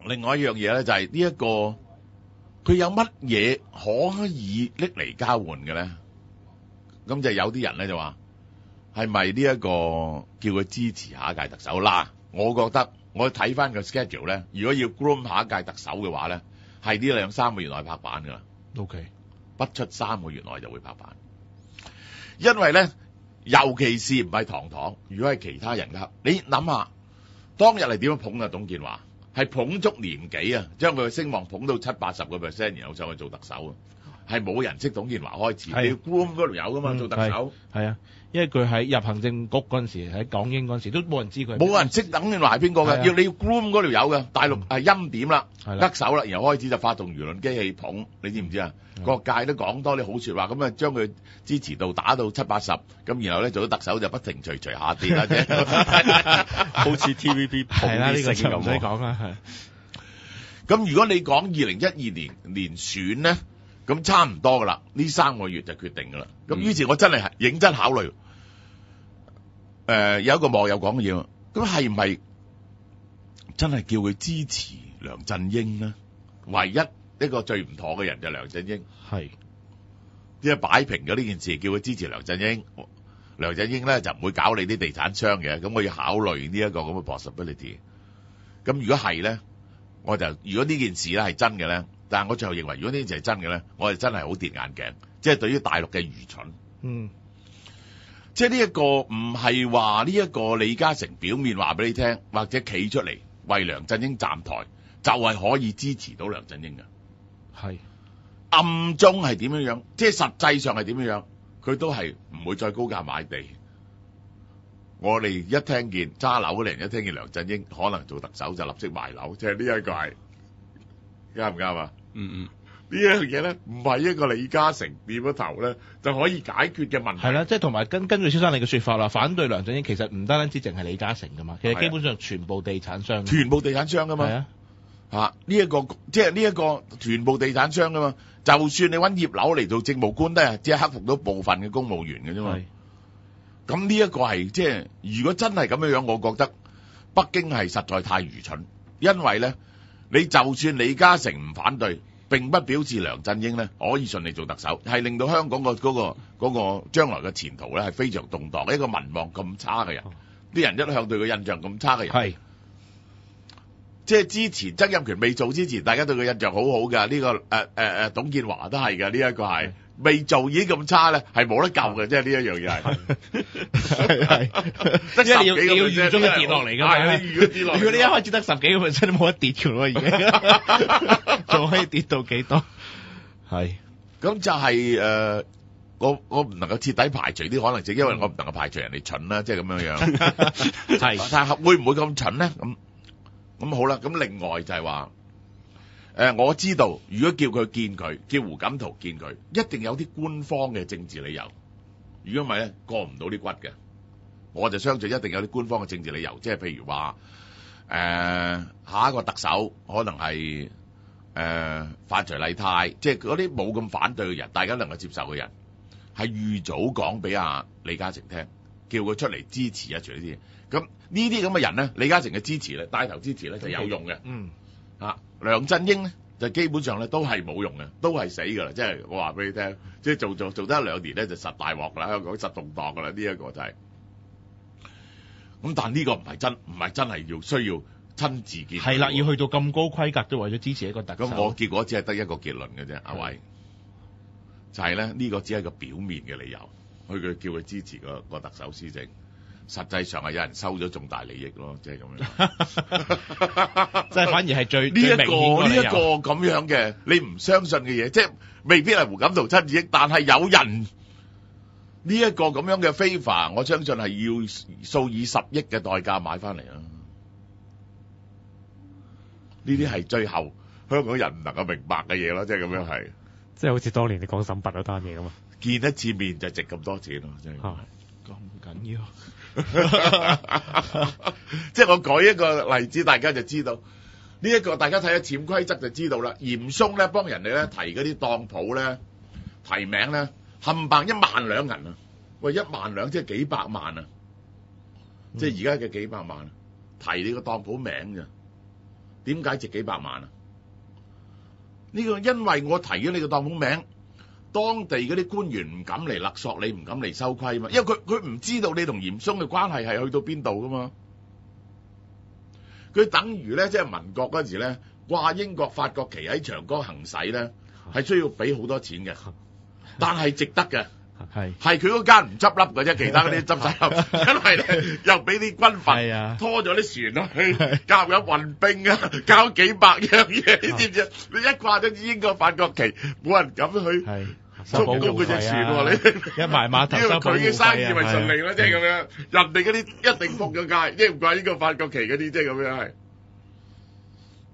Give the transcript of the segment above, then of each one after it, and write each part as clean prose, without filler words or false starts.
另外一樣嘢咧就係呢一個，佢有乜嘢可以拎嚟交換嘅咧？咁就有啲人咧就話，係咪呢一個叫佢支持下一屆特首啦？我覺得我睇翻個 schedule 咧，如果要 groom 下一屆特首嘅話咧，係呢2-3個月內拍板噶啦。OK， 不出3個月內就會拍板，因為咧，尤其是唔係堂堂，如果係其他人㗎，你諗下當日係點樣捧啊？董建華係捧足年幾啊，將佢嘅聲望捧到70-80%，然後上去做特首啊！係冇人識董建華開始，你要 groom 嗰條友噶嘛，做特首係啊，因為佢喺入行政局嗰陣時，喺港英嗰陣時都冇人知佢，冇人識董建華係邊個嘅，你要 groom 嗰條友嘅，大陸係欽點啦，得手啦，然後開始就發動輿論機器捧，你知唔知啊？各界都講多啲好說話，咁啊將佢支持度打到70-80%，咁然後咧做咗特首就不停隨下跌啦啫，好似 TVB 係啦，呢個就唔使咁講啦。咁如果你講2012年連選咧？咁差唔多噶啦，呢3個月就決定噶啦。咁於是我真係認真考慮，有一個網友講嘅嘢，咁係唔係真係叫佢支持梁振英呢？唯一一個最唔妥嘅人就係梁振英，係即係擺平咗呢件事，叫佢支持梁振英。梁振英咧就唔會搞你啲地產商嘅，咁我要考慮呢一個咁嘅 possibility。咁如果係咧，我就如果呢件事咧係真嘅咧。但係我最後認為，如果呢件事係真嘅咧，我哋真係好跌眼鏡，即係對於大陸嘅愚蠢。即係呢一個唔係話呢一個李嘉誠表面話俾你聽，或者企出嚟為梁振英站台，就係可以支持到梁振英嘅。係暗中係點樣樣，即係實際上係點樣樣，佢都係唔會再高價買地。我哋一聽見揸樓嘅人一聽見梁振英可能做特首，就立即賣樓，即係呢一個係啱唔啱啊？呢一樣嘢咧，唔係一個李嘉誠掂咗頭咧就可以解決嘅問題。係啦，即係同埋根據蕭生你嘅說法啦，反對梁振英其實唔單止淨係李嘉誠噶嘛，其實基本上全部地產商，全部地產商噶嘛。係啊，呢一個即係呢一個全部地產商噶嘛。就算你揾葉劉嚟做政務官都係只係克服到部分嘅公務員嘅啫嘛。咁呢一個係即係如果真係咁樣樣，我覺得北京係實在太愚蠢，因為咧。你就算李嘉誠唔反對，並不表示梁振英咧可以順利做特首，係令到香港嗰個將來嘅前途咧係非常動盪。一個民望咁差嘅人，啲人一向對佢印象咁差嘅人，係即係之前曾蔭權未做之前，大家對佢印象好好㗎。呢個董建華都係㗎，呢一個係未做已經咁差咧，係冇得救嘅。即係呢一樣嘢係，因為你要預咗佢跌落嚟㗎嘛。如果你一開始得10幾個 percent，都冇得跌㗎咯，已經仲可以跌到幾多？係咁就係我唔能夠徹底排除啲可能性，因為我唔能夠排除人哋蠢啦，即係咁樣樣。係，但係會唔會咁蠢咧？咁好啦。咁另外就係話。我知道，如果叫佢見佢，叫胡錦濤見佢，一定有啲官方嘅政治理由。如果唔係咧，過唔到啲骨嘅。我就相信一定有啲官方嘅政治理由，即係譬如話，下一個特首可能係范徐麗泰，即係嗰啲冇咁反對嘅人，大家能夠接受嘅人，係預早講俾阿李嘉誠聽，叫佢出嚟支持啊，除呢啲嘢。咁呢啲咁嘅人咧，李嘉誠嘅支持咧，帶頭支持咧就有用嘅。梁振英咧就基本上咧都係冇用嘅，都係死㗎啦。即係我話俾你聽，即係做得1-2年咧就實大鑊啦，香港實動盪㗎啦。呢一個就係咁，但呢個唔係真係要需要親自見。係啦，要去到咁高規格都為咗支持一個特首。咁我結果只係得一個結論嘅啫，阿偉就係咧呢個只係個表面嘅理由，佢叫佢支持個特首施政。實際上係有人收咗重大利益咯，即係咁樣，即係反而係最呢一個咁樣嘅你唔相信嘅嘢，即係未必係胡錦濤親自益，但係有人呢一個咁樣嘅favor，我相信係要數以10億嘅代價買翻嚟啊！呢啲係最後香港人唔能夠明白嘅嘢咯，即係咁樣係，即係好似當年你講沈拔嗰單嘢咁啊，見一次面就值咁多錢咯，即係咁緊要。即係我舉一個例子，大家就知道呢一個，大家睇下潛規則就知道啦。嚴嵩咧幫人哋咧提嗰啲當鋪咧提名咧，冚唪1萬兩銀啊！喂，1萬兩即係幾百萬啊！即係而家嘅幾百萬，提你個當鋪名咋？點解值幾百萬啊？呢個因為我提咗你個檔鋪名，當地嗰啲官員唔敢嚟勒索你，唔敢嚟收規嘛，因為佢唔知道你同嚴嵩嘅關係係去到邊度噶嘛。佢等於咧，即係民國嗰時咧，掛英國法國旗喺長江行駛咧，係需要俾好多錢嘅，但係值得嘅。係佢嗰間唔執笠嘅啫，其他嗰啲執晒笠，因為咧又俾啲軍閥拖咗啲船去，交咗運兵啊，交幾百樣嘢，你知唔知？你一掛咗英國法國旗，冇人敢去充公嗰隻船喎，你一埋碼頭收保護費啊，佢嘅生意咪順利咯，即係咁樣。人哋嗰啲一定仆咗街，即係唔掛英國法國旗嗰啲，即係咁樣係。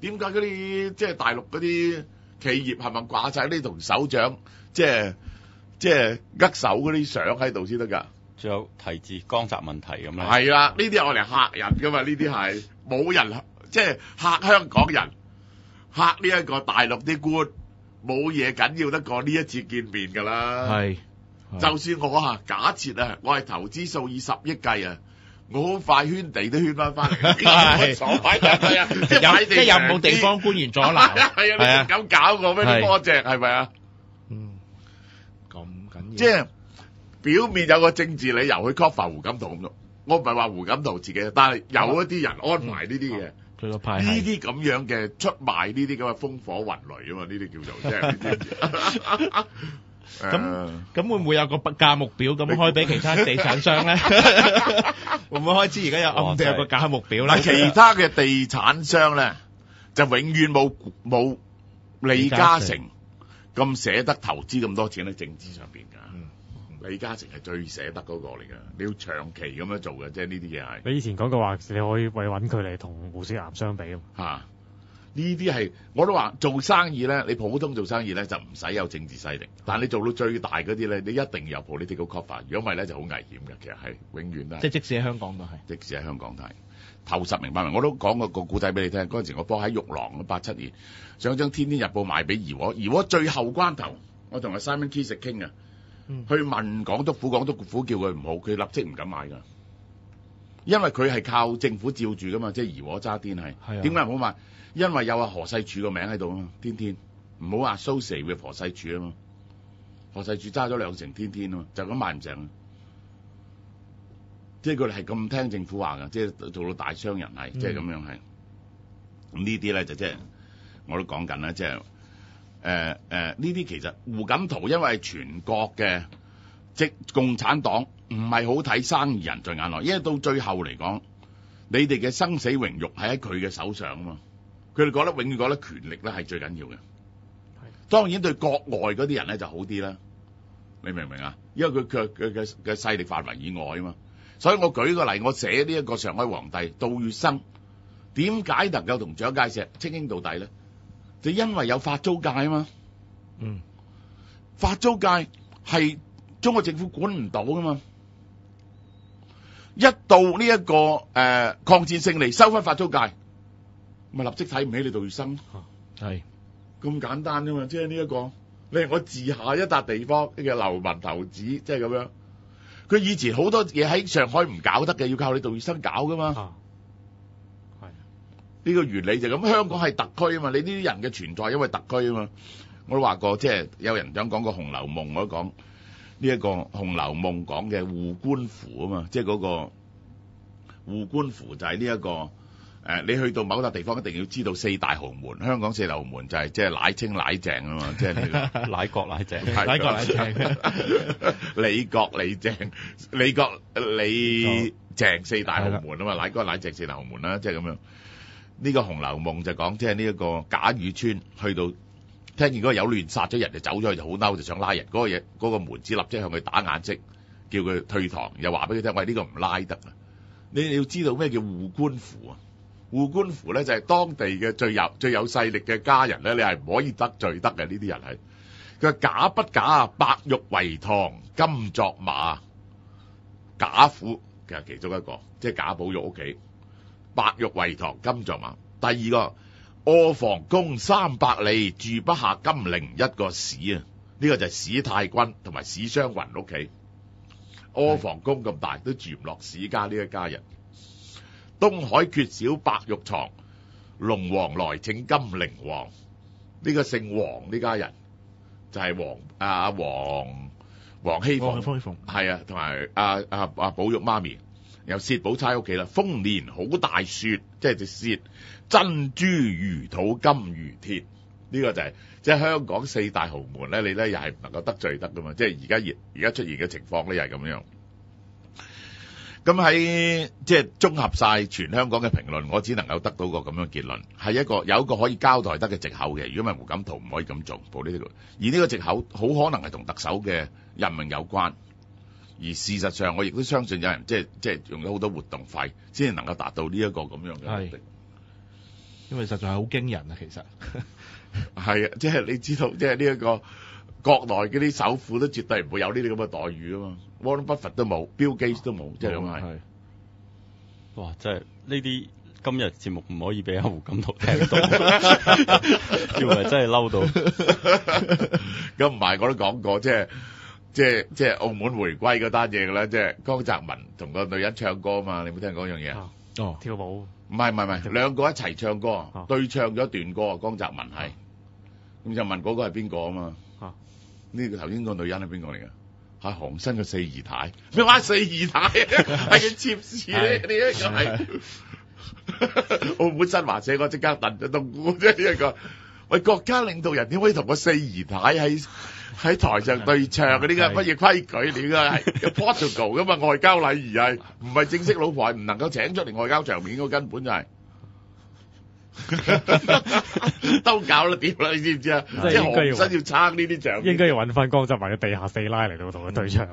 點解嗰啲即係大陸嗰啲企業係咪掛晒呢同首長即係握手嗰啲相喺度先得㗎？仲有提字江澤問題咁樣。係啦，呢啲係我哋嚇人㗎嘛，呢啲係冇人即係嚇香港人，嚇呢一個大陸啲官，冇嘢緊要得過呢一次見面㗎啦。係，就算我假設啊，我係投資數以10億計啊。我好快圈地都圈翻嚟，冇所謂係啊！即係有冇地方官員阻撓？係啊，你咁搞過咩啲波隻係咪啊？咁緊要。即係表面有個政治理由去 cover 胡錦濤咁，我唔係話胡錦濤自己，但係有一啲人安排呢啲嘢，佢個派呢啲咁樣嘅出賣呢啲咁嘅風火雲雷啊嘛，呢啲叫做即係。咁會唔會有個價目表咁開俾其他地產商咧？會唔會開始而家有暗地有個價目表咧？其他嘅地產商咧就永遠冇李嘉誠咁捨得投資咁多錢喺政治上邊㗎。李嘉誠係最捨得嗰個嚟㗎，你要長期咁樣做嘅，即係呢啲嘢係。你以前講過話，你可以為揾佢嚟同胡雪岩相比啊。呢啲係我都話做生意咧，你普通做生意咧就唔使有政治勢力，但係你做到最大嗰啲咧，你一定有 political cover，如果唔係咧就好危險嘅，其實係永遠都係。即使喺香港都係。即使喺香港都係。頭10名8名我都講過個故仔俾你聽，嗰陣時我幫喺玉郎87年，想將《天天日報》賣俾怡和最後關頭，我同阿 Simon Keys 傾啊，去問港督府叫佢唔好，佢立即唔敢買㗎。因為佢係靠政府照住㗎嘛，即係怡和渣甸係。點解唔好買？因為有何世柱個名喺度啊嘛，天天唔好話 associate with 何世柱啊嘛，何世柱揸咗2成天天啊嘛，就咁賣唔成，即係佢哋係咁聽政府話㗎，即係做到大商人係，即係咁樣係。咁呢啲咧就即係我都講緊啦，即係呢啲其實胡錦濤因為全國嘅即共產黨唔係好睇生意人在眼內，因為到最後嚟講，你哋嘅生死榮辱係喺佢嘅手上啊嘛。佢哋永遠覺得權力咧係最緊要嘅，當然對國外嗰啲人咧就好啲啦。你明唔明啊？因為佢嘅勢力範圍以外啊嘛。所以我舉個例，我寫呢一個上海皇帝杜月笙點解能夠同蔣介石稱兄道弟咧？就因為有法租界啊嘛。法租界係中國政府管唔到噶嘛。一到呢一個抗戰勝利收翻法租界。咪立即睇唔起你杜月笙，係咁簡單啫嘛！即係呢一個，你係我治下一笪地方嘅流民頭子，即係咁樣。佢以前好多嘢喺上海唔搞得嘅，要靠你杜月笙搞噶嘛。係呢個原理就咁。香港係特區啊嘛，你呢啲人嘅存在因為特區啊嘛。我都話過，即係有人想講個《紅樓夢》，我都講呢一個《紅樓夢》講嘅護官符啊嘛，即係嗰個護官符就係呢一個。你去到某笪地方一定要知道4大豪門，香港4大豪門就係即係奶清奶鄭啊嘛，即係呢個奶國奶鄭，奶國奶鄭，李國李鄭，李國李鄭4大豪門啊嘛，奶國奶鄭4大豪門啦，即係咁樣。呢個《紅樓夢》就講即係呢一個賈雨村去到聽見嗰個有亂殺咗人就走咗去就好嬲，就想拉人，嗰個嘢嗰個門子立即向佢打眼色，叫佢退堂，又話俾佢聽喂，呢個唔拉得啊！你要知道咩叫護官符啊？護官符咧就係當地嘅最有勢力嘅家人咧，你係唔可以得罪得嘅。呢啲人係佢話假不假啊？白玉為堂，金作馬，賈府其實其中一個，即係賈寶玉屋企。白玉為堂，金作馬。第二個臥房宮300里，住不下金陵一個史啊！呢個就係史太君同埋史湘雲屋企。臥房宮咁大都住唔落史家呢一家人。東海缺少白玉床，龍王來請金陵王。呢個姓黃呢家人就係黃熙鳳，係啊，同埋寶玉媽咪，由薛寶釵屋企啦。豐年好大雪，即係隻雪珍珠如土金如鐵，呢個就係即係香港四大豪門咧，你咧又係唔能夠得罪得噶嘛，即係而家出現嘅情況咧又係咁樣。咁喺即係綜合晒全香港嘅評論，我只能夠得到個咁樣結論，係有一個可以交代得嘅藉口嘅。如果唔係胡錦濤唔可以咁做，而呢個藉口好可能係同特首嘅任命有關。而事實上，我亦都相信有人即係用咗好多活動費，先至能夠達到呢一個咁樣嘅目的。因為實在係好驚人啊，其實係啊，即係你知道，即係呢一個國內嗰啲首富都絕對唔會有呢啲咁嘅待遇啊嘛。Warren Buffett 都冇，Bill Gates 都冇，即係咁係。哇！真係呢啲今日節目唔可以俾阿胡錦濤聽到，要係真係嬲到。咁唔係我都講過，即係澳門回歸嗰單嘢嘅啦，即係江澤民同個女人唱歌啊嘛，你有冇聽嗰樣嘢啊？哦，跳舞。唔係，兩個一齊唱歌，對唱咗一段歌啊。江澤民係，咁就問嗰個係邊個啊嘛？呢個頭先個女人係邊個嚟㗎？係韓新嘅四姨太。咩話四姨太啊？係佢妾侍咧，呢一個係澳門新華社，我即刻燉咗冬菇啫。呢一個喂，國家領導人點可以同個四姨太喺台上對唱嘅？呢個乜嘢規矩？呢個係 protocol 噶嘛？外交禮儀係唔係正式老婆係唔能夠請出嚟外交場面？嗰根本就係都搞得掂啦！你知唔知啊？即係韓新要撐呢啲場面，應該要揾翻江澤民嘅地下四奶嚟到同佢對唱。